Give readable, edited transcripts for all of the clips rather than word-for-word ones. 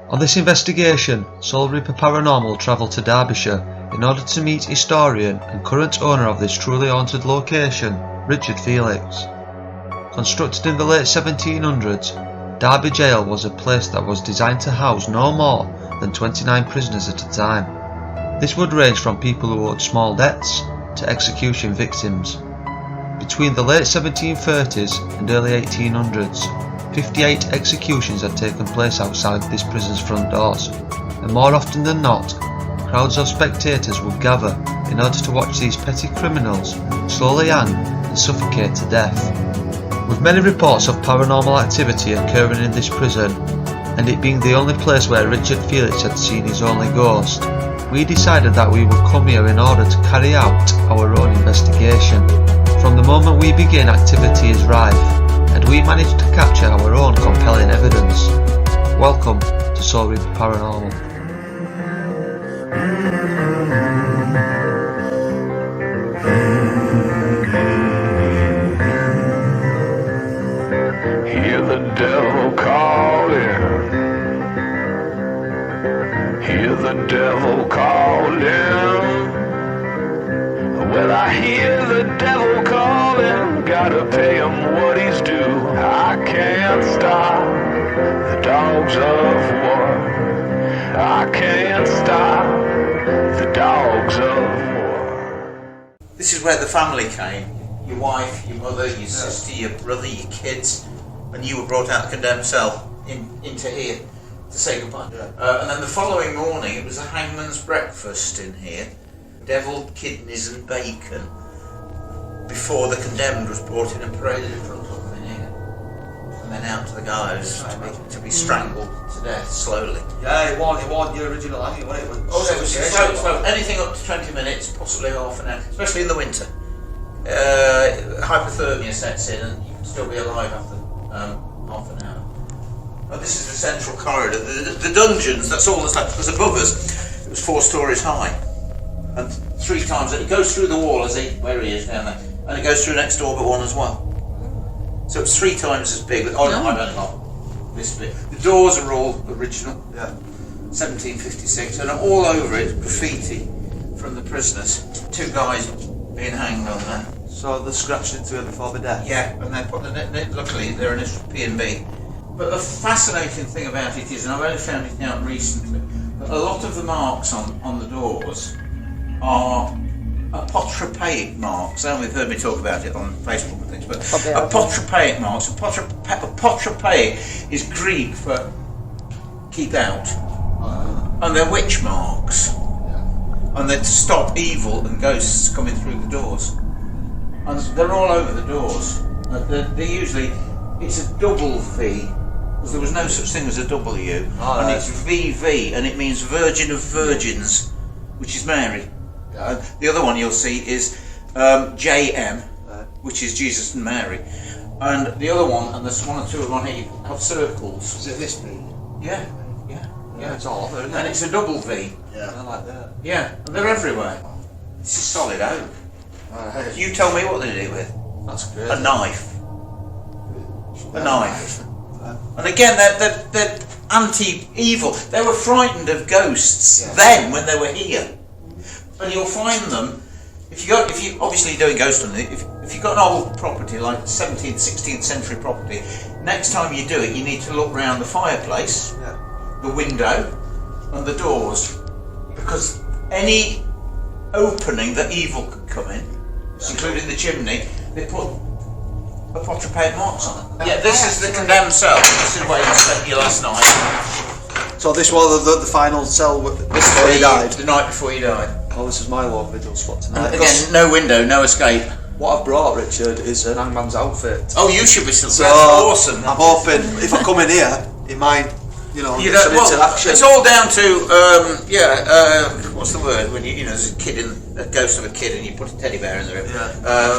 On this investigation, Soul Reaper Paranormal travelled to Derbyshire in order to meet historian and current owner of this truly haunted location, Richard Felix. Constructed in the late 1700s, Derby Gaol was a place that was designed to house no more than 29 prisoners at a time. This would range from people who owed small debts to execution victims. Between the late 1730s and early 1800s, 58 executions had taken place outside this prison's front doors, and more often than not, crowds of spectators would gather in order to watch these petty criminals slowly hang and suffocate to death. With many reports of paranormal activity occurring in this prison, and it being the only place where Richard Felix had seen his only ghost, we decided that we would come here in order to carry out our own investigation. From the moment we begin, activity is rife, and we managed to capture our own compelling evidence. Welcome to Soul Reaper Paranormal. Hear the devil calling. Hear the devil calling. Well, I hear the devil calling. Gotta pay him what he's due. I can't stop the dogs of war. I can't stop the dogs of war. This is where the family came. Your wife, your mother, your sister, your brother, your kids, and you were brought out of the condemned cell into here to say goodbye. And then the following morning it was a hangman's breakfast in here, devilled kidneys and bacon, before the condemned was brought in and paraded in front of them in here, and then out to the gallows to be strangled to death slowly. Yeah, it wasn't the original hanging, was it? Oh, it was slow. Anything up to 20 minutes, possibly half an hour, especially in the winter. Hypothermia sets in and you can still be alive after half an hour. Oh, this is the central corridor. The dungeons, that's all that's left, because above us it was 4 stories high. And 3 times, it goes through the wall where he is down there, and it goes through next door but one as well. So it's 3 times as big. Oh no, I don't know. This bit. The doors are all original. Yeah. 1756, and all over it graffiti from the prisoners. 2 guys being hanged on there. So they're scratched into it before the death? Yeah, and they put luckily they're initial P&B. But the fascinating thing about it is, and I've only found it out recently, that a lot of the marks on the doors are apotropaic marks. I know we've heard me talk about it on Facebook and things, but apotropaic marks. Apotropaic is Greek for keep out, and they're witch marks, and they're to stop evil and ghosts coming through the doors. And they're all over the doors. They're usually, it's a double V, because there was no such thing as a W, and it's VV, and it means Virgin of Virgins, which is Mary. The other one you'll see is JM, which is Jesus and Mary. And the other one, and there's 1 or 2 of them on here, have circles. Is it this big? Yeah. It's all over, isn't it? And it's a double V. Yeah. I like that. Yeah, and they're everywhere. This is solid oak. You tell me what they did it with. That's great. A knife. A knife. And again, they're anti-evil. They were frightened of ghosts then when they were here. And you'll find them if you obviously doing ghost hunting. If you've got an old property like 17th, 16th century property, next time you do it, you need to look round the fireplace, the window, and the doors, because any opening that evil could come in, including the chimney, they put apotropaic marks on it. Yeah, this is the condemned cell. This is where you spent your last night. So this was the final cell before he died? The night before he died. Oh, this is my long vigil spot tonight. Again, no window, no escape. What I've brought, Richard, is an hangman's outfit. Oh, you should be still. So That's awesome. I'm hoping if I come in here, it might, some interaction. It's all down to what's the word when there's a ghost of a kid and you put a teddy bear in there.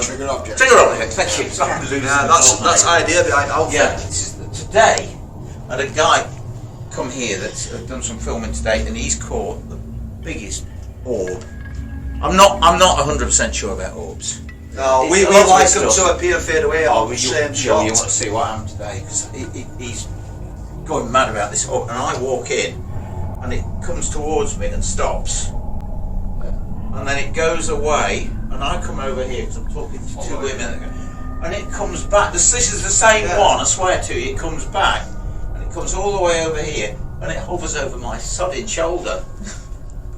Trigger object. Trigger object. Thank you. That's idea behind outfit. Yeah. Today, I had a guy come here that's done some filming today, and he's caught the biggest orb. I'm not 100% sure about orbs. No, we like them to appear, fade away. You want to see what happened today, because he's going mad about this, and I walk in, and it comes towards me and stops, and then it goes away, and I come over here because I'm talking to two women, and it comes back. This is the same one, I swear to you. It comes back, and it comes all the way over here, and it hovers over my sodded shoulder.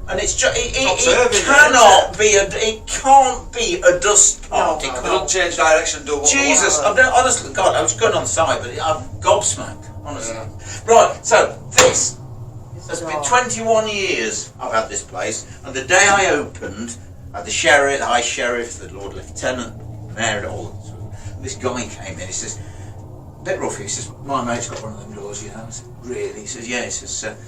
And it's just, it cannot be it can't be a dust particle. They don't change direction and do what Jesus, they want. honestly, God, I was going on site, but I'm gobsmacked, honestly. Right, so this has been 21 years I've had this place, and the day I opened, I had the sheriff, the high sheriff, the Lord Lieutenant, the mayor, all. This guy came in, he says, a bit rough, he says, my mate's got one of them doors, you know. I said, really? He says, yeah, he says,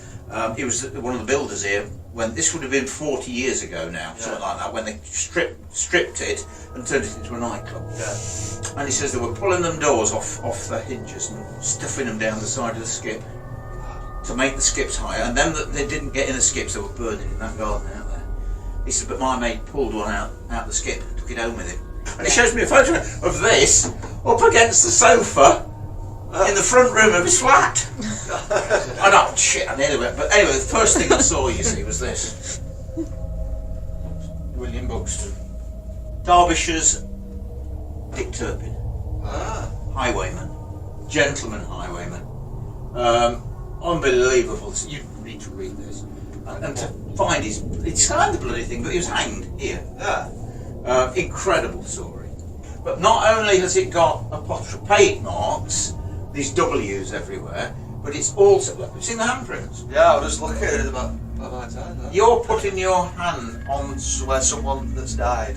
he was one of the builders here when this would have been 40 years ago now, something like that, when they stripped it and turned it into a nightclub. And he says they were pulling them doors off the hinges and stuffing them down the side of the skip to make the skips higher, and then they didn't get in the skips, they were burning in that garden out there. He said, but my mate pulled one out the skip and took it home with him. And he shows me a photo of this up against the sofa in the front room of his flat. I know, shit, I nearly went. But anyway, the first thing I saw, you see, was this. William Buxton. Derbyshire's Dick Turpin. Highwayman. Gentleman highwayman. Unbelievable. You need to read this. And to find he signed the bloody thing, but he was hanged here. Incredible story. But not only has it got apotropaic marks, these W's everywhere, but it's also, look, you've seen the handprints? Yeah, I was just looking at it about my time. You're putting your hand on Where someone that's died.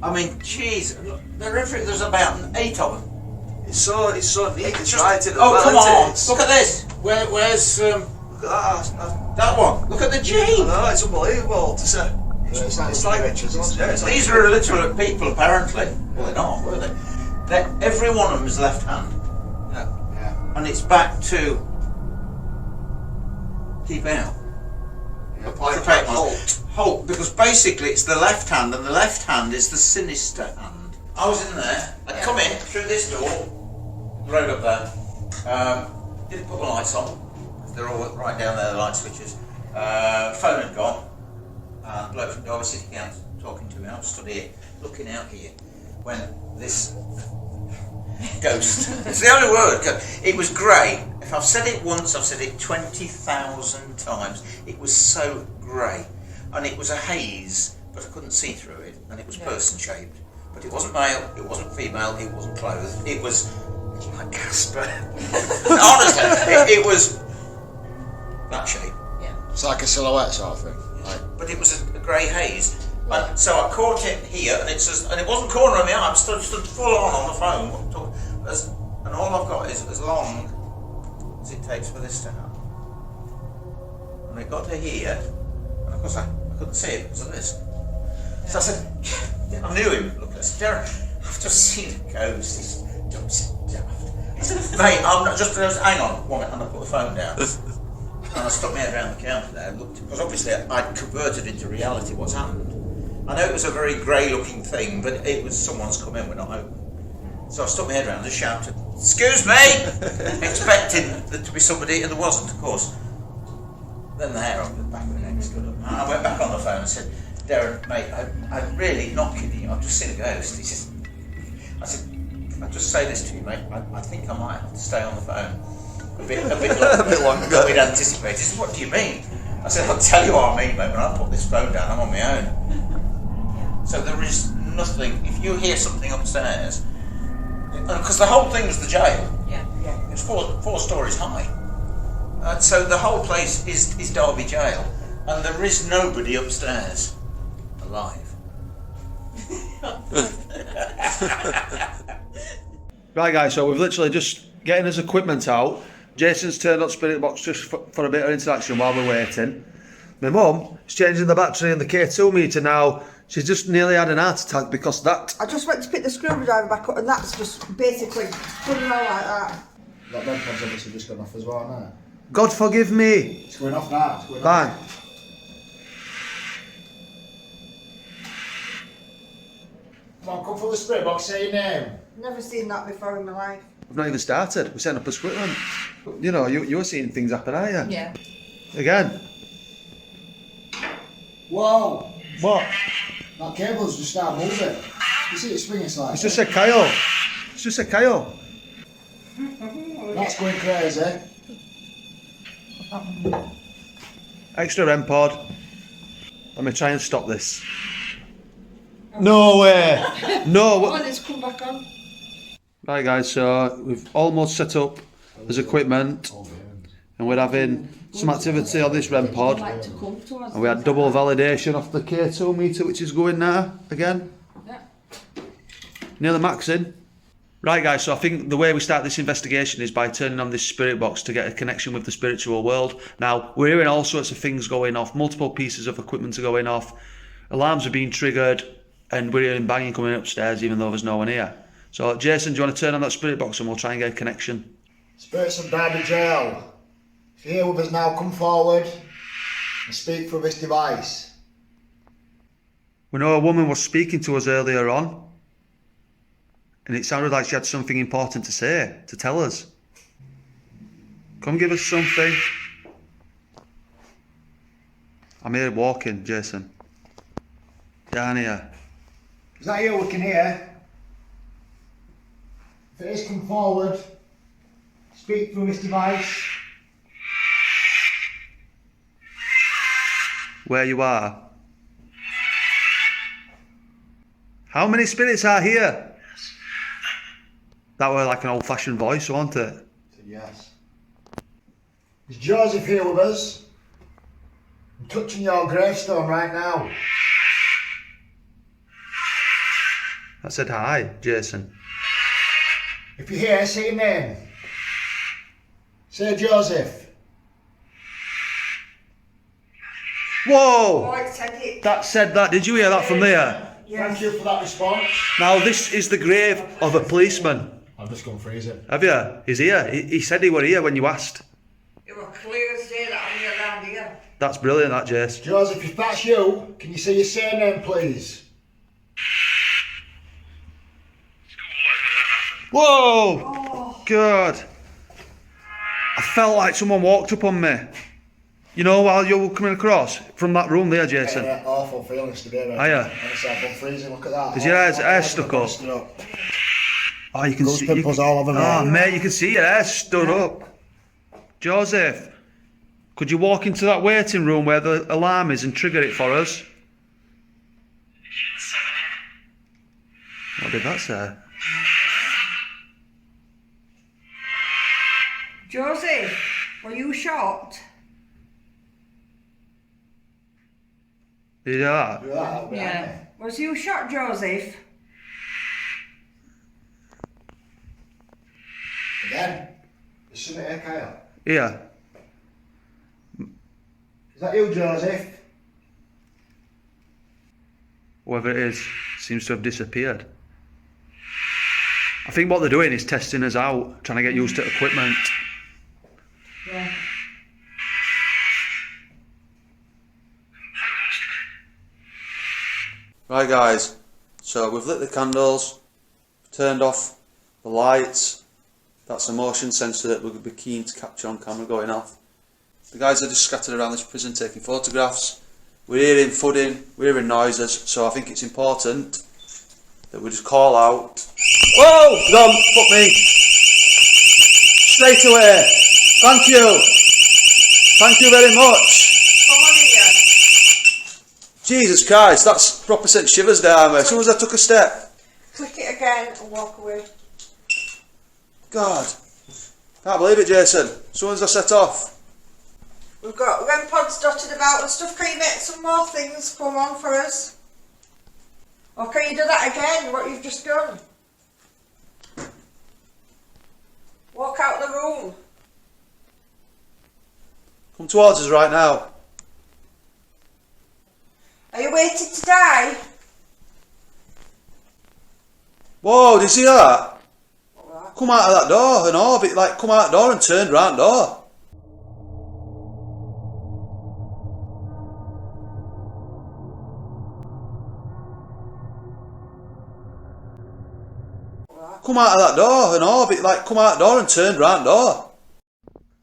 I mean, jeez, look, there's about 8 of them. It's so neat. It's right in the Oh, come on! It's, Look at this. Where's look at that one? Look at the G. I know, it's unbelievable to say. It's like These are illiterate people, apparently. Well, they're not, were they? Every one of them is left hand. And it's back to keep out. Halt, because basically it's the left hand, and the left hand is the sinister hand. I was in there, I'd come in through this door, road up there, didn't put the lights on, they're all right down there, the light switches. Phone had gone, and bloke from Derby sitting down talking to me. I was stood here, looking out here, when this ghost, it's the only word, it was grey. If I've said it once, I've said it 20,000 times. It was so grey, and it was a haze, but I couldn't see through it, and it was person-shaped. But it wasn't male, it wasn't female, it wasn't clothed. It was like Casper. Honestly, it was that shape. Yeah. It's like a silhouette sort of thing. Like. But it was a grey haze. And so I caught it here, and it wasn't corner of my eye. I stood full on the phone, and all I've got is as long as it takes for this to happen. And it got to here, and of course I couldn't see it because of this. So I said, I knew him. Look, I said, Derek, I've just seen a ghost. He's just daft. I said, mate, I'm not just. Hang on, one minute, and I put the phone down. And I stuck my head around the counter there and looked, because obviously I'd converted into reality what's happened. I know it was a very grey looking thing, but it was someone's come in, we're not open. So I stuck my head around and shouted, "Excuse me!" expecting there to be somebody, and there wasn't, of course. Then the hair on the back of the neck stood up. And I went back on the phone and said, "Darren, mate, I'm really not kidding you, I've just seen a ghost." He says, I said, "Can I just say this to you, mate? I think I might have to stay on the phone a bit longer than we'd anticipated." He said, "What do you mean?" I said, "I'll tell you what I mean, mate, when I put this phone down, I'm on my own." So there is nothing, if you hear something upstairs, because the whole thing was the jail. It's four stories high. So the whole place is Derby Jail, and there is nobody upstairs alive. Right guys, so we've literally just getting his equipment out. Jason's turned up Spirit Box just for a bit of interaction while we're waiting. My mum is changing the battery in the K2 meter now. She's just nearly had an heart attack because that... I just went to pick the screwdriver back up, and that's just basically putting it all like that. That red one's obviously just gone off as well now. God forgive me. It's going off now. It's going Bang. off. Come on, come for the spirit box, say your name. Never seen that before in my life. We've not even started. We're setting up equipment. You know, you're seeing things happen, aren't you? Yeah. Again. Whoa! What? That cable's just started moving. You see it swinging slightly? It's just said Kyle. It's just said Kyle. That's going crazy. Extra REM pod. Let me try and stop this. No way! No! Oh, and it's come back on. Right guys, so we've almost set up this equipment and we're having some activity on this REM pod, Like to come to us. and we had double validation off the K2 meter, which is going now again. Yeah. Nearly maxing. Right guys, so I think the way we start this investigation is by turning on this spirit box to get a connection with the spiritual world. Now, we're hearing all sorts of things going off, multiple pieces of equipment are going off, alarms are being triggered, and we're hearing banging coming upstairs even though there's no one here. So Jason, do you want to turn on that spirit box and we'll try and get a connection? Spirits of Derby Jail. If you're here with us now, come forward and speak through this device. We know a woman was speaking to us earlier on, and it sounded like she had something important to say, to tell us. Come give us something. I'm here walking, Jason. Down here. Is that you we can hear? If it is, come forward. Speak through this device. Where you are. How many spirits are here? That were like an old-fashioned voice, wasn't it? Yes. Is Joseph here with us? I'm touching your gravestone right now. I said hi, Jason. If you're here, say your name. Say Joseph. Whoa! Oh, it said it. That said that. Did you hear that from there? Thank you for that response. Now this is the grave of a policeman. I'm just going to freeze it. Have you? He's here. He said he were here when you asked. It was clear as day that I'm around here. That's brilliant, that, Jace. Joseph, if that's you, can you say your surname, please? Whoa! Oh. God. I felt like someone walked up on me. You know, while you were coming across from that room there, Jason. Yeah, awful feelings today, mate. Are ya? Honestly, I've been freezing. Look at that. Is your hair stuck up? Stood up. Oh, you can Those see. pimples all over me. Oh, mate, you can see your hair stood up. Joseph, could you walk into that waiting room where the alarm is and trigger it for us? What did that say? Joseph, were you shocked? Did you hear that? Do that, that'll be Yeah. handy. Was you shocked, Joseph? Again? There's something here, Kyle. Yeah. Is that you, Joseph? Whoever it is seems to have disappeared. I think what they're doing is testing us out, trying to get used to equipment. Yeah. Right guys, so we've lit the candles, turned off the lights. That's a motion sensor that we're going to be keen to capture on camera going off. The guys are just scattered around this prison taking photographs. We're hearing thudding, we're hearing noises, so I think it's important that we just call out. Whoa! Don't fuck me! Straight away! Thank you! Thank you very much! Come on here. Jesus Christ, that's proper sent shivers down me. As soon as I took a step. Click it again and walk away. God. Can't believe it, Jason. As soon as I set off. We've got REM pods dotted about and stuff. Can you make some more things come on for us? Or can you do that again, what you've just done? Walk out the room. Come towards us right now. Are you waiting to die? Whoa, did you see that? Alright. Come out of that door and orbit, like come out the door and turned round door. Alright. Come out of that door and orbit, like come out the door and turned round door.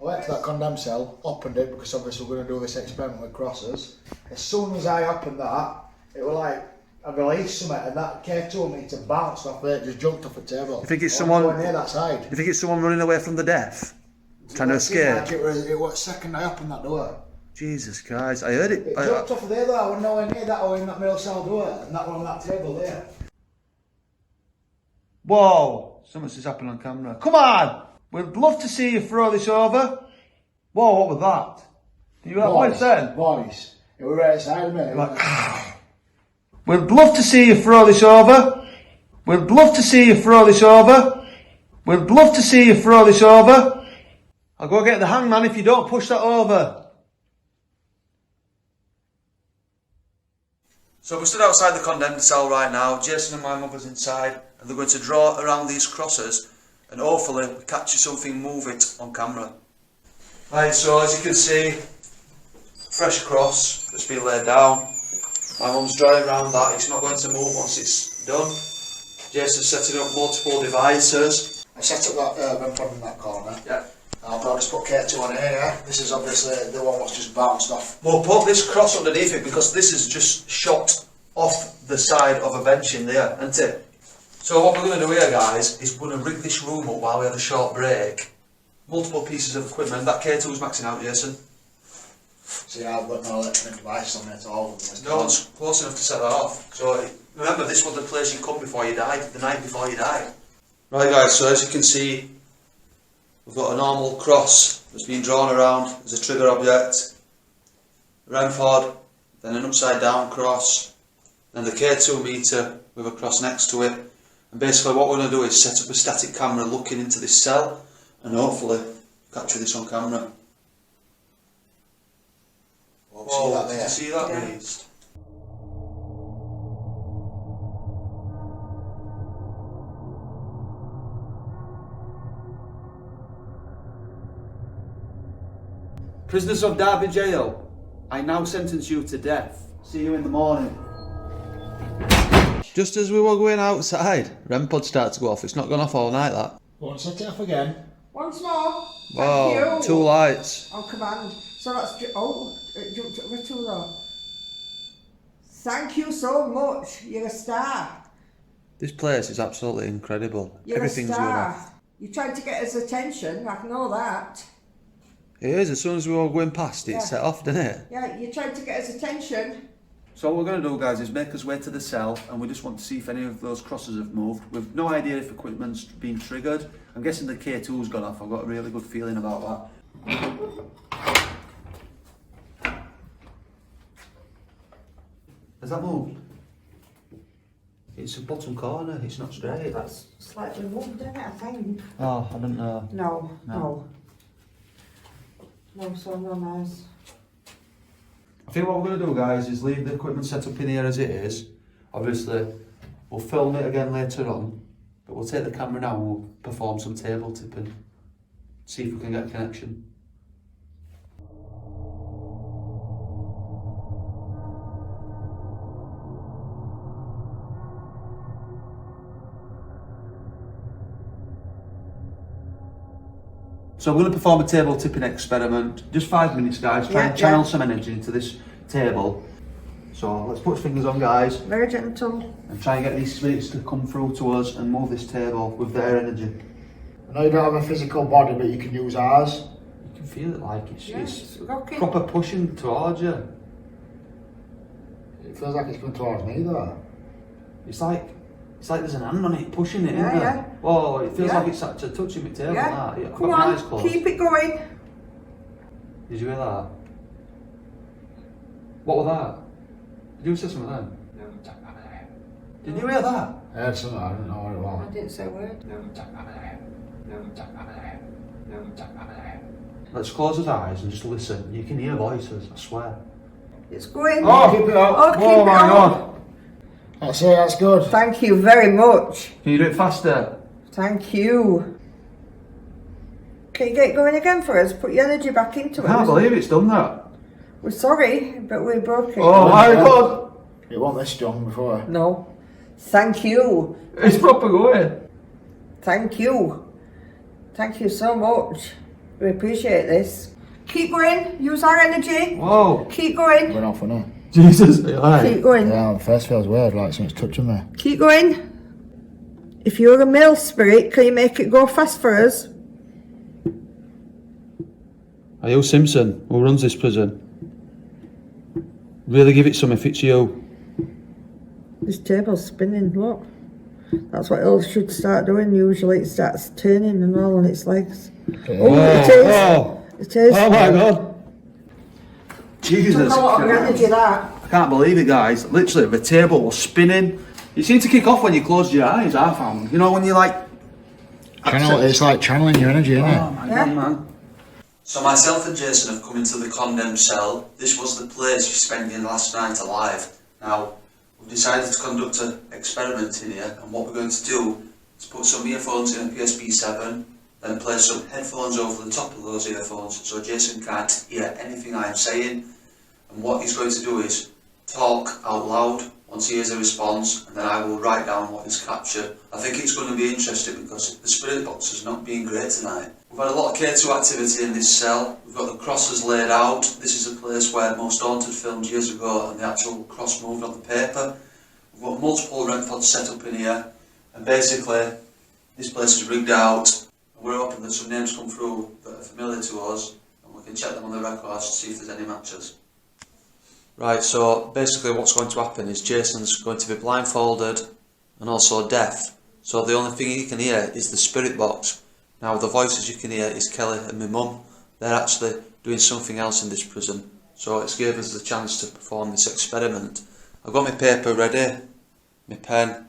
I went to that condemned cell, opened it because obviously we're going to do this experiment with crosses. As soon as I opened that, it was like I released something and that K2 meter bounced off it, just jumped off the table. You think it's I someone? was going near that side. You think it's someone running away from the death, trying to escape? Like it was second I opened that door. Jesus Christ! I heard it. It jumped off of there though. I was nowhere near that or in that middle cell door, and that one on that table there. Whoa! Something's just happened on camera. Come on! We'd love to see you throw this over. Whoa! What was that? Did you hear that voice then? Voice. It was right side of me. Like, we'd love to see you throw this over. We'd love to see you throw this over. We'd love to see you throw this over. I'll go get the hangman if you don't push that over. So we're stood outside the condemned cell right now. Jason and my mother's inside, and they're going to draw around these crosses, and hopefully we catch something, move it on camera. Right, so as you can see, fresh cross that's been laid down. My mum's drawing around that. It's not going to move once it's done. Jason's setting up multiple devices. I set up that REM pod in that corner. Yeah. I'll just put K2 on here, yeah? This is obviously the one that's just bounced off. We'll put this cross underneath it because this is just shot off the side of a bench in there, isn't it? So what we're going to do here, guys, is we're going to rig this room up while we have a short break. Multiple pieces of equipment. That K2's maxing out, Jason. See, I've got no electronic devices on it at all. No one's close enough to set that off. So remember, this was the place you come before you died, the night before you died. Right, guys, so as you can see, we've got a normal cross that's been drawn around as a trigger object, REM pod, then an upside down cross, then the K2 meter with a cross next to it. And basically what we're going to do is set up a static camera looking into this cell and hopefully capture this on camera. Whoa, Did you see that, Yeah. beast? Prisoners of Derby Jail, I now sentence you to death. See you in the morning. Just as we were going outside, REM pod started to go off. It's not gone off all night, that. Go on, set it off again. Once more. Wow, Thank you. 2 lights. On command. So that's it jumped over 2 though. Thank you so much. You're a star. This place is absolutely incredible. You're Everything's a going star. off. You tried to get his attention. I know that. It is, as soon as we were going past it, Yeah. set off, didn't it? Yeah, you tried to get his attention. So what we're going to do, guys, is make us way to the cell, and we just want to see if any of those crosses have moved. We've no idea if equipment's been triggered. I'm guessing the K2's gone off. I've got a really good feeling about that. Has that moved? It's the bottom corner, it's not straight. That's slightly moved, isn't it, I think? Oh, I don't know. No. No, so no nice. I think what we're going to do, guys, is leave the equipment set up in here as it is. Obviously, we'll film it again later on, but we'll take the camera now and we'll perform some table tipping. See if we can get a connection. So we're going to perform a table tipping experiment. Just 5 minutes, guys. Try and channel some energy into this table. So let's put fingers on, guys, Very gentle. and try and get these spirits to come through to us and move this table with their energy. I know you don't have a physical body, but you can use ours. You can feel it like it's Yes, rocking. proper pushing towards you. It feels like it's going towards me though. It's like there's an hand on it pushing it, Yeah, isn't there? yeah. Whoa, it feels Yeah. like it's actually touching my table. Yeah. That. Yeah, I've Come got my eyes on, closed. keep it going. Did you hear that? What was that? Did you say something then? No. Did you hear that? I heard something, I didn't know what it was. I didn't say a word. No. Let's close his eyes and just listen. You can hear voices, I swear. It's going. Keep it up. Oh, keep Oh it my up. god! That's it, that's good. Thank you very much. Can you do it faster? Thank you. Can you get going again for us? Put your energy back into I can't it. believe it's done that. We're sorry, but we broke it. Oh my god! It wasn't this strong before. No. Thank you. It's proper going. Thank you. Thank you so much. We appreciate this. Keep going. Use our energy. Whoa. Keep going. Went off for now. Jesus, are you alright? Keep going. Yeah, the first feels weird, like something's touching me. Keep going. If you're a male spirit, can you make it go fast for us? Are you Simpson, who runs this prison? Really give it some if it's you. This table's spinning, look. That's what it should start doing usually. It starts turning and all on its legs. Oh, it is. Oh, It is. oh my god. Took Jesus. a lot of energy, that. I can't believe it, guys. Literally, the table was spinning. It seemed to kick off when you closed your eyes, I found. You know, when you like... It's like channeling your energy, isn't Oh it? my god, man. So myself and Jason have come into the condemned cell. This was the place we spent the last night alive. Now, we've decided to conduct an experiment in here, and what we're going to do is put some earphones in a PSP 7, then place some headphones over the top of those earphones so Jason can't hear anything I am saying. And what he's going to do is talk out loud once he hears a response, and then I will write down what he's captured. I think it's going to be interesting because the spirit box has not been great tonight. We've had a lot of K2 activity in this cell. We've got the crosses laid out. This is a place where most haunted filmed years ago and the actual cross moved on the paper. We've got multiple rent pods set up in here, and basically this place is rigged out, and we're hoping that some names come through that are familiar to us, and we can check them on the records to see if there's any matches. Right, so basically what's going to happen is Jason's going to be blindfolded and also deaf, so the only thing he can hear is the spirit box. Now the voices you can hear is Kelly and my mum. They're actually doing something else in this prison, so it's gave us the chance to perform this experiment. I've got my paper ready, my pen.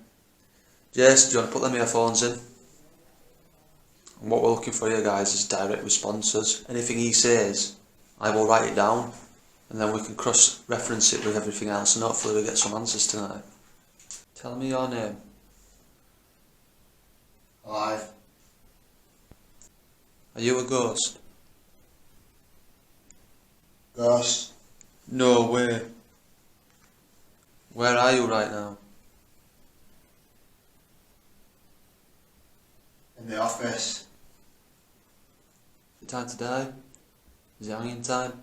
Jason, do you want to put them earphones in? And what we're looking for here, guys, is direct responses. Anything he says, I will write it down, and then we can cross-reference it with everything else, and hopefully we get some answers tonight. Tell me your name. Alive. Are you a ghost? Ghost. No way. Where are you right now? In the office. Is it time to die? Is it hanging time?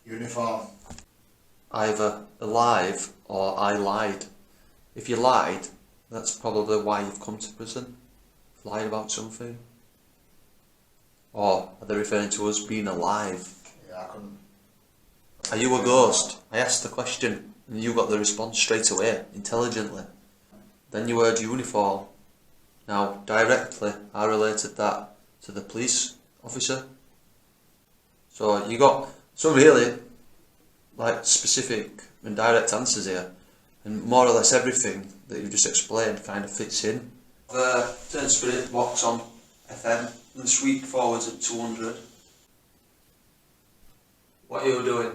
Uniform. Either alive or I lied. If you lied, that's probably why you've come to prison. You've lied about something. Or are they referring to us being alive? Yeah, I couldn't. Are you a ghost? I asked the question and you got the response straight away, intelligently. Then you heard uniform. Now, directly, I related that to the police officer. So you got some really like specific and direct answers here, and more or less everything that you've just explained kind of fits in. Turn spirit box on FM and sweep forwards at 200. What are you doing?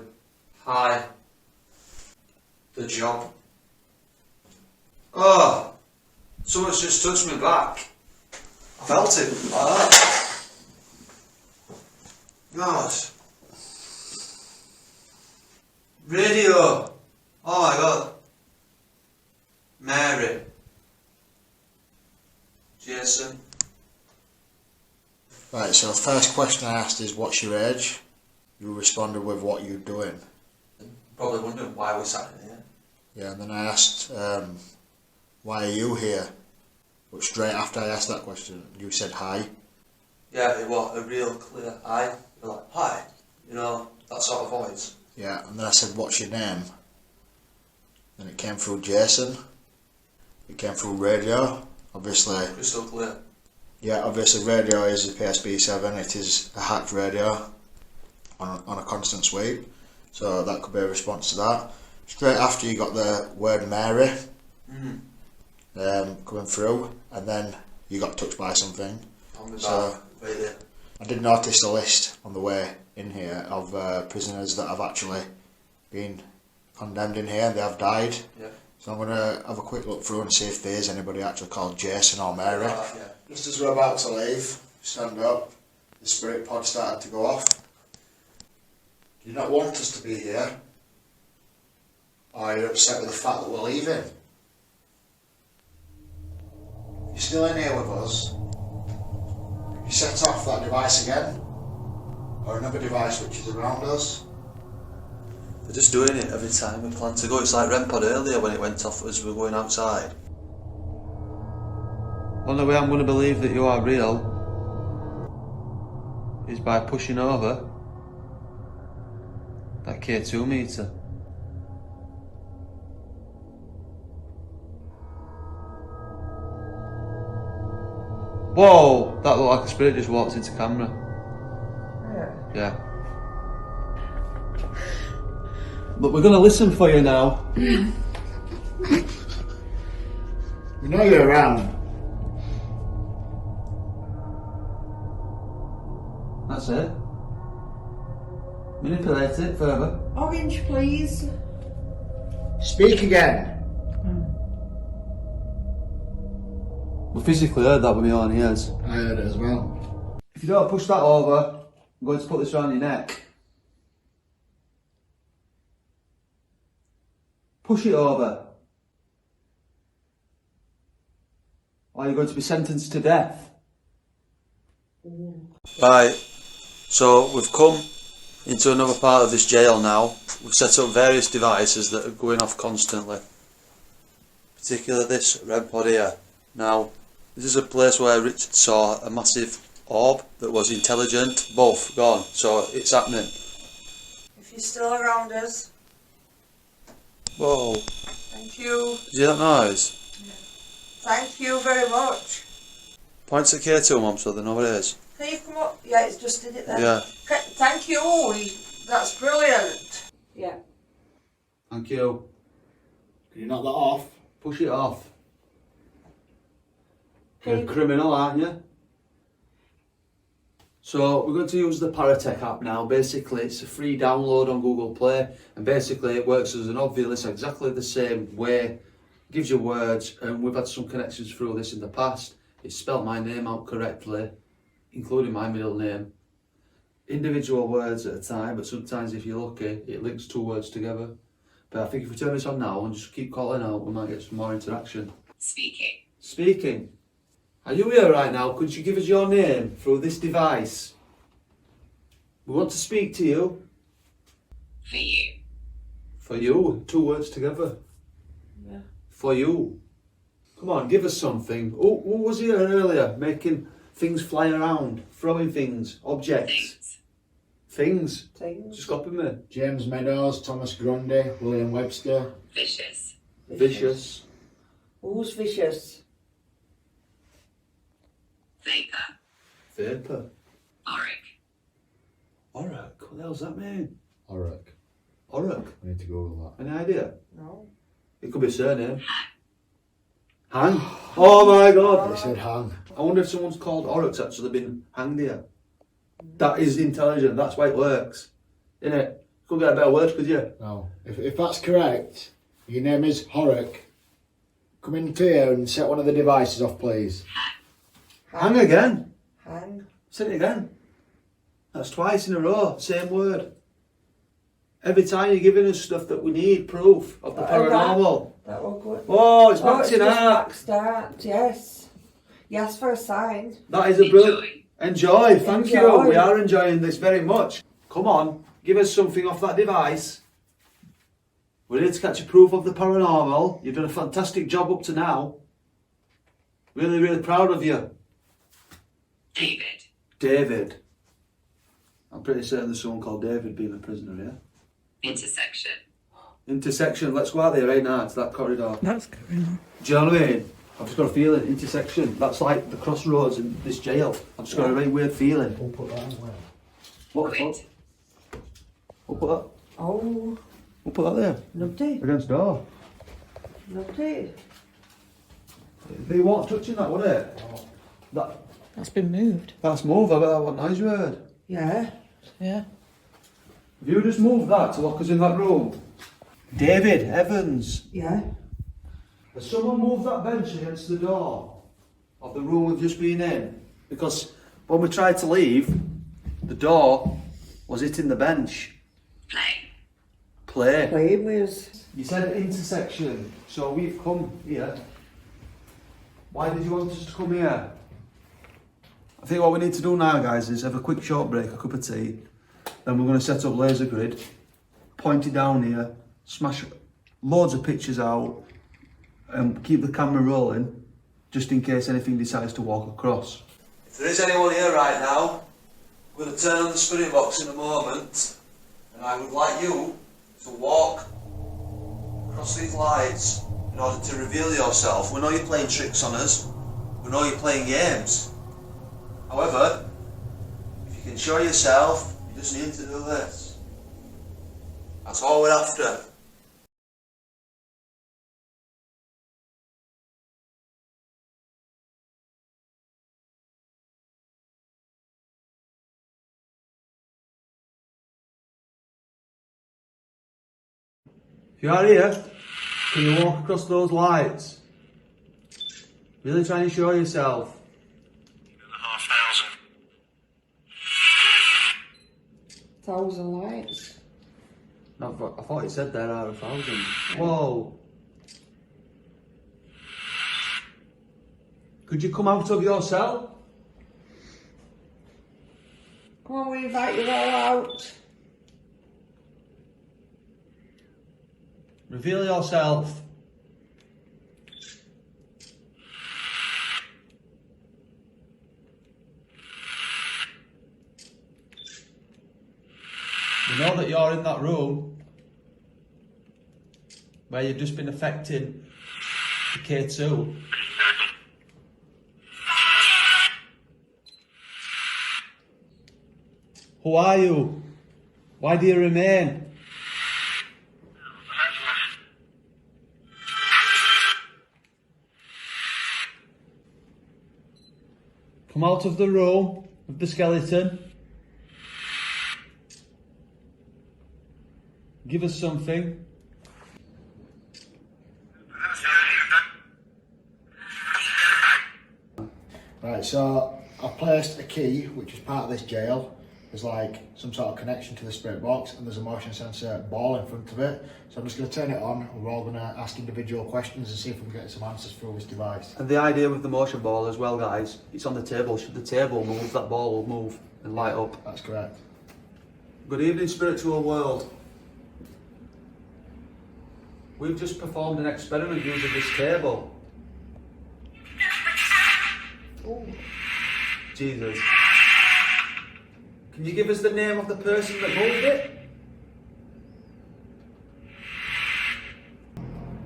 Hi. The job. Oh, someone's just touched me back. I felt it like that. God. Radio. Oh my god. Mary. Jason. Right, so the first question I asked is, what's your age? You responded with what you're doing. Probably wondering why we sat in here. Yeah, and then I asked, why are you here? But straight after I asked that question, you said hi. Yeah, it was a real clear hi. You're like, hi. You know, that sort of voice. Yeah, and then I said, what's your name? Then it came through Jason. It came through radio, obviously. Crystal clear. Yeah, obviously radio is a PSB 7. It is a hacked radio on a constant sweep. So that could be a response to that. Straight after you got the word Mary coming through, and then you got touched by something. So I did notice a list on the way in here of prisoners that have actually been condemned in here and they have died. Yeah. So I'm going to have a quick look through and see if there is anybody actually called Jason or Mary. Yeah. Just as we're about to leave, stand up, the spirit pod started to go off. Do you not want us to be here? Or are you upset with the fact that we're leaving? You're still in here with us. you set off that device again, or another device which is around us. They're just doing it every time we plan to go. It's like REM pod earlier when it went off as we were going outside. Only way I'm going to believe that you are real is by pushing over that K2 meter. Whoa! That looked like a spirit just walked into camera. Yeah. But we're going to listen for you now. We know you're around. That's it. Manipulate it further. Orange, please. Speak again. We physically heard that with my own ears. I heard it as well. If you don't push that over, I'm going to put this around your neck. Push it over. Or you're going to be sentenced to death. Right, so we've come into another part of this jail now. We've set up various devices that are going off constantly. Particularly this REM pod here. Now, this is a place where Richard saw a massive orb that was intelligent. Both gone, so it's happening. If you're still around us. Whoa, Thank you. did you hear that noise? Thank you very much. Points at K2, Mum, so they know what it is. Can you come up? Yeah, it's just did it there. Yeah. Thank you. That's brilliant. Yeah. Thank you. Can you knock that off? Push it off. You're a criminal, aren't you? So we're going to use the Paratech app now. Basically, it's a free download on Google Play, and basically it works as an obvious, exactly the same way. Gives you words, and we've had some connections through this in the past. It's spelled my name out correctly, including my middle name. Individual words at a time, but sometimes if you're lucky, it links two words together. But I think if we turn this on now and just keep calling out, we might get some more interaction. Speaking. Speaking. Are you here right now? Could you give us your name through this device? We want to speak to you. For you. For you, two words together. Yeah. For you. Come on, give us something. Who was here earlier making things fly around, throwing things, objects? Things. Things. Just copy me. James Meadows, Thomas Grundy, William Webster. Vicious. Vicious. Who's vicious? Vapor. Vapor. Auric. Auric. What the hell's that mean? Auric. Auric. I need to Google that. Any idea? No. It could be a surname. Hang. Oh my god. They said hang. I wonder if someone's called Auric's actually been hanged here. That is intelligent, that's why it works. Innit? Couldn't get a better word, could you? No. If that's correct, your name is Auric. Come into here and set one of the devices off, please. Hang again. Hang. Say it again. That's twice in a row, same word. Every time you're giving us stuff that we need, proof of the paranormal. That will go. Oh, it's back it's to just that. back start, yes. Yes, for a sign. That is a brilliant. Enjoy, thank you. We are enjoying this very much. Come on, give us something off that device. We need to catch a proof of the paranormal. You've done a fantastic job up to now. Really, really proud of you. David. David. I'm pretty certain there's someone called David being a prisoner here. Intersection. Intersection, let's go out there right now to that corridor. That's going on. Do you know what I mean? I've just got a feeling, intersection, that's like the crossroads in this jail. I've just got a very weird feeling. We'll put that on where? What the fuck? We'll put that, Oh, we'll put that there. lovely. Against the door. Lovely. They weren't touching that, would it? That's been moved. That's moved, I bet that what noise you heard. Yeah. Yeah. Have you just moved that to lock us in that room? David Evans. Yeah. Has someone moved that bench against the door of the room we've just been in? Because when we tried to leave, the door was hitting the bench. Play. Playing with us. You said intersection, so we've come here. Why did you want us to come here? I think what we need to do now, guys, is have a quick short break, a cup of tea. Then we're going to set up laser grid, point it down here, smash loads of pictures out, and keep the camera rolling, just in case anything decides to walk across. If there is anyone here right now, we're going to turn on the spirit box in a moment, and I would like you to walk across these lights in order to reveal yourself. We know you're playing tricks on us, we know you're playing games. However, if you can show yourself, you just need to do this. That's all we're after. If you are here, can you walk across those lights? Really try and show yourself. 1,000 lights. No, I thought it said there are 1,000. Whoa. Could you come out of your cell? Come on, we invite you all out. Reveal yourself. We know that you're in that room where you've just been affecting the K2. Who are you? Why do you remain? Come out of the room with the skeleton. Give us something. Right, so I placed a key, which is part of this jail. There's like some sort of connection to the spirit box, and there's a motion sensor ball in front of it. So I'm just going to turn it on, and we're all going to ask individual questions and see if we can get some answers through this device. And the idea with the motion ball as well, guys, it's on the table. Should the table move, that ball will move and light up. That's correct. Good evening, spiritual world. We've just performed an experiment using this table. Ooh. Jesus. Can you give us the name of the person that moved it?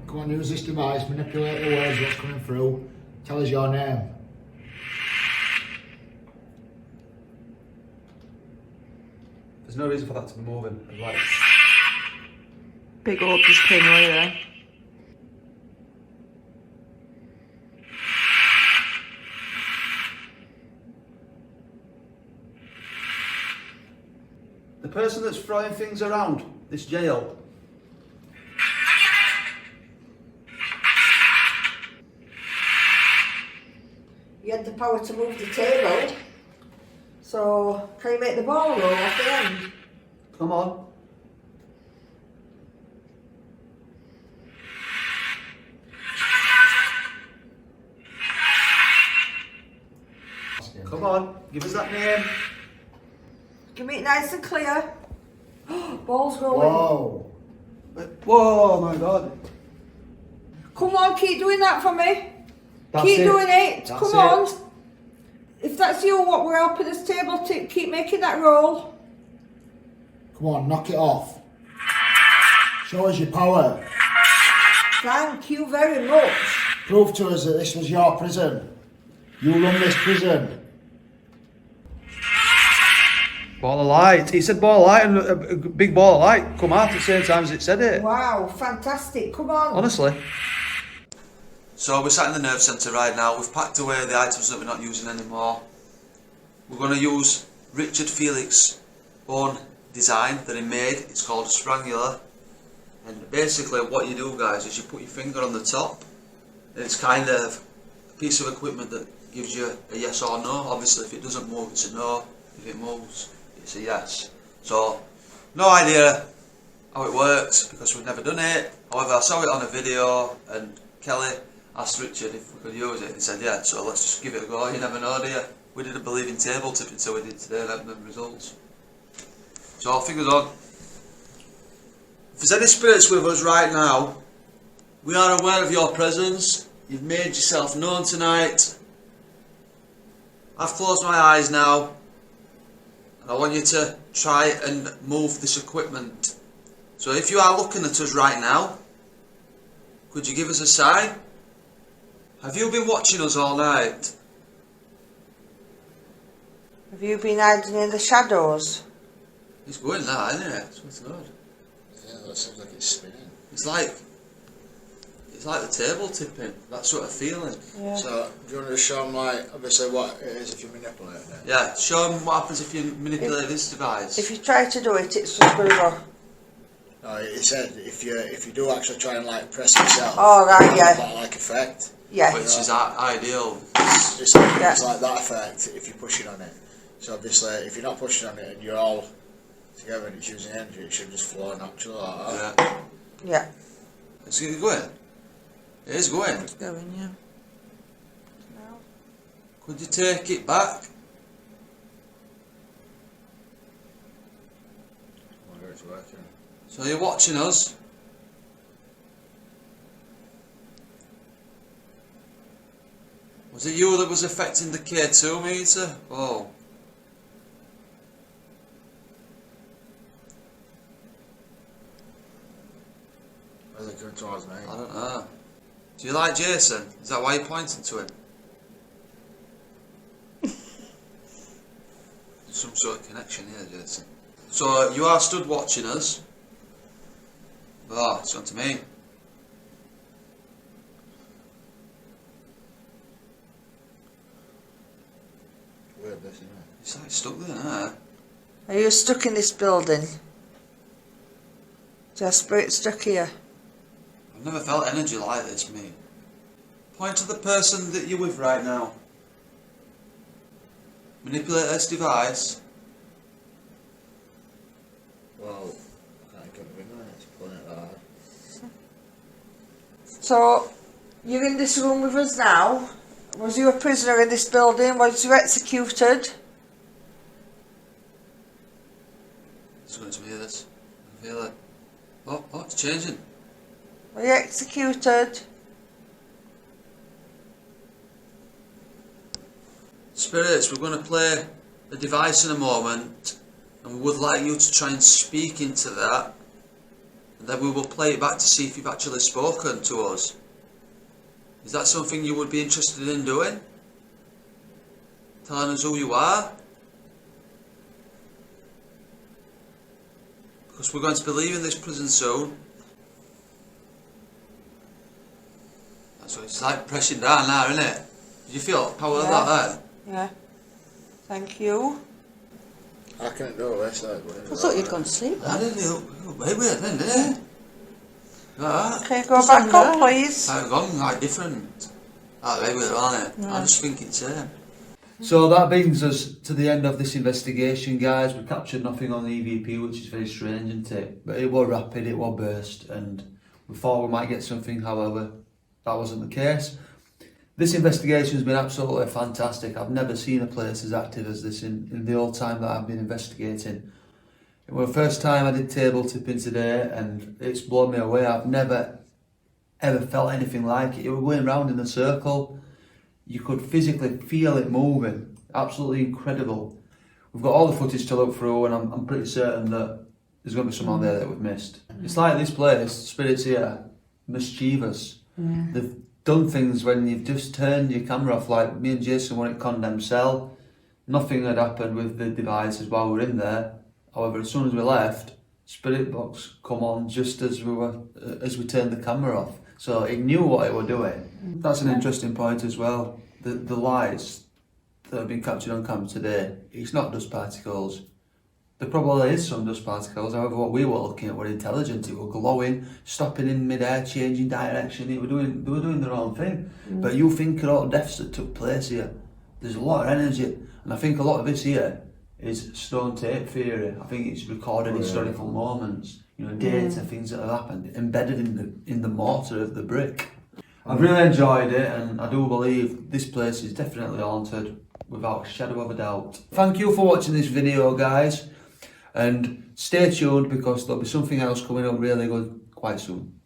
Come on, use this device, manipulate the words, what's coming through. Tell us your name. There's no reason for that to be moving. Like, Big orb just came away there. the person that's throwing things around this jail. You had the power to move the table. So, can you make the ball roll off the end? Come on. Come on, give us that name. Give me it nice and clear. Ball's going. Whoa. Whoa, my God. Come on, keep doing that for me. That's keep it. doing it. That's Come it. on. If that's you, what we're helping this table to keep making that roll. Come on, knock it off. Show us your power. Thank you very much. Prove to us that this was your prison. You run this prison. Ball of light. He said ball of light and a big ball of light come out at the same time as it said it. Wow, fantastic. Come on. Honestly. So we're sat in the nerve centre right now. We've packed away the items that we're not using anymore. We're going to use Richard Felix' own design that he made. It's called a strangler. And basically what you do, guys, is you put your finger on the top. And it's kind of a piece of equipment that gives you a yes or no. Obviously if it doesn't move, it's a no. If it moves, it's a yes. So, no idea how it works because we've never done it. However, I saw it on a video and Kelly asked Richard if we could use it and he said yeah, so let's just give it a go. You never know, do you? We didn't believe in table tipping, so we did today, the results. So fingers on. If there's any spirits with us right now, we are aware of your presence. You've made yourself known tonight. I've closed my eyes now, and I want you to try and move this equipment. So if you are looking at us right now, could you give us a sign? Have you been watching us all night? Have you been hiding in the shadows? It's going that, isn't it? It's good. Yeah, that sounds like it's spinning. It's like the table tipping, that sort of feeling. Yeah. So, do you want to show them, like, obviously what it is if you manipulate it? Yeah, show them what happens if you manipulate this device. If you try to do it, it's just going to go. No, it said if you do actually try and like press yourself, Oh, right, you yeah. get that like effect. Yeah. Which is ideal. It's like that effect if you're pushing on it. So obviously, if you're not pushing on it and you're all together and it's using energy, it should just flow naturally like that. Yeah. Yeah. It's going. It is going. It's going, yeah. No. Could you take it back? I wonder if it's working. So you're watching us. Was it you that was affecting the K2 meter? Oh. Where's it coming towards me? I don't know. Do you like Jason? Is that why you're pointing to him? There's some sort of connection here, Jason. So you are stood watching us. Oh, it's on to me. Weird this, isn't it? It's like stuck there, huh? Are you stuck in this building? Is your spirit stuck here? I've never felt energy like this, mate. Point to the person that you're with right now. Manipulate this device. Well, I can't get the finger on it, it's pulling it that hard. So, you're in this room with us now. Was you a prisoner in this building? Was you executed? It's going to be this. I feel it. Oh, it's changing. Were you executed? Spirits, we're going to play a device in a moment, and we would like you to try and speak into that, and then we will play it back to see if you've actually spoken to us. Is that something you would be interested in doing? Telling us who you are? Because we're going to be leaving this prison soon. So it's like pressing down now, isn't it? Did you feel the power of that there? Yeah. Thank you. I can't do this, like, I thought you'd gone to sleep. I didn't feel way weird then, didn't it? Like that. Can you go back up, please? I've gone like different. Like way weird, aren't it? I just think it's So that brings us to the end of this investigation, guys. We captured nothing on the EVP, which is very strange, isn't it? But it was rapid, it was burst, and we thought we might get something, however, that wasn't the case. This investigation has been absolutely fantastic. I've never seen a place as active as this in the whole time that I've been investigating. It was the first time I did table tipping today, and it's blown me away. I've never ever felt anything like it. It was going round in a circle. You could physically feel it moving. Absolutely incredible. We've got all the footage to look through, and I'm pretty certain that there's going to be some on there that we've missed. It's like this place, spirits here, mischievous. They've done things when you've just turned your camera off, like me and Jason were in a condemned cell. Nothing had happened with the devices while we were in there. However, as soon as we left, spirit box come on just as we turned the camera off. So it knew what it was doing. That's an interesting point as well. The lights that have been captured on camera today, it's not dust particles. There probably is some dust particles, however what we were looking at were intelligent. It were glowing, stopping in mid-air, changing direction. They were doing their own thing. But you think of all the deaths that took place here, there's a lot of energy. And I think a lot of this here is stone tape theory. I think it's recorded historical moments, data, things that have happened, embedded in the mortar of the brick. I've really enjoyed it, and I do believe this place is definitely haunted, without a shadow of a doubt. Thank you for watching this video, guys, and stay tuned because there'll be something else coming up really good quite soon.